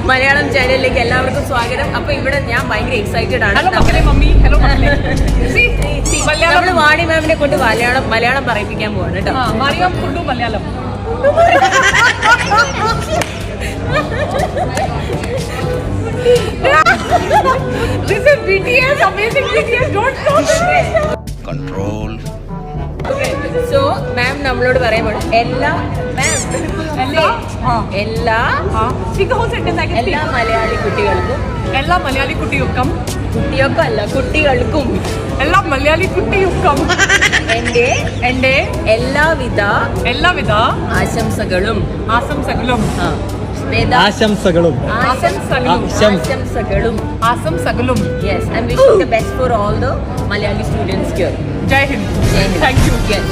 മലയാളം ചാനലിലേക്ക് എല്ലാവർക്കും സ്വാഗതം. അപ്പൊ ഇവിടെ ഞാൻ ഭയങ്കര എക്സൈറ്റഡ് ആണ്. നമ്മള് വാണി മാമിനെ കൊണ്ട് മലയാളം പറയിപ്പിക്കാൻ പോവാണ് കേട്ടോ. Malayalam This is BTS, amazing BTS, don't stop it. Control. Okay, so ma'am നമ്മളോട് പറയുമ്പോൾ എല്ലാ മലയാളി കുട്ടികൾക്കും എല്ലാ മലയാളി കുട്ടികൾക്കും എല്ലാ മലയാളി കുട്ടികൾക്കും എന്റെ എല്ലാവിധ ആശംസകളും Yes, I'm wishing the best for all the Malayali students here. Jai Hind. Thank you. Yes.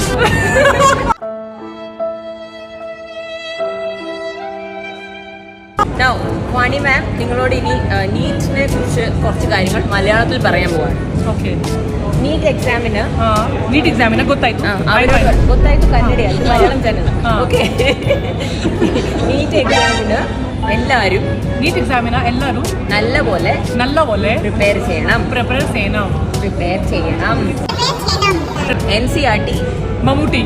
Now, Vani ma'am, നിങ്ങളോട് ഇനി നീറ്റിനെ കുറിച്ച് കുറച്ച് കാര്യങ്ങൾ മലയാളത്തിൽ പറയാൻ പോവാണ്. Okay. നീറ്റ് എക്സാമിന് ಗೊತ್ತಾಯ್ತು കന്നഡയാണ്, മലയാളം ചാനൽ. ഓക്കെ, നീറ്റ് എക്സാമിന് എല്ലാവരും നല്ലപോലെ പ്രിപ്പയർ ചെയ്യണം. NCERT മമ്മൂട്ടി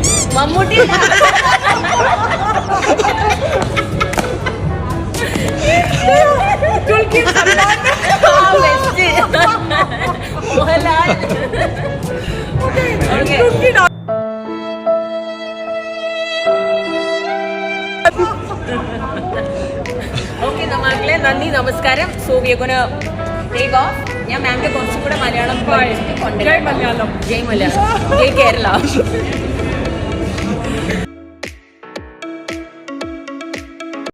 മോഹൻലാൽ. ഓക്കെ മക്കളെ, നന്ദി, നമസ്കാരം. So we are gonna take off. ഞാൻ മാമിന്റെ കുറച്ചും കൂടെ മലയാളം ജയ് മലയാളം ജയ് കേരള.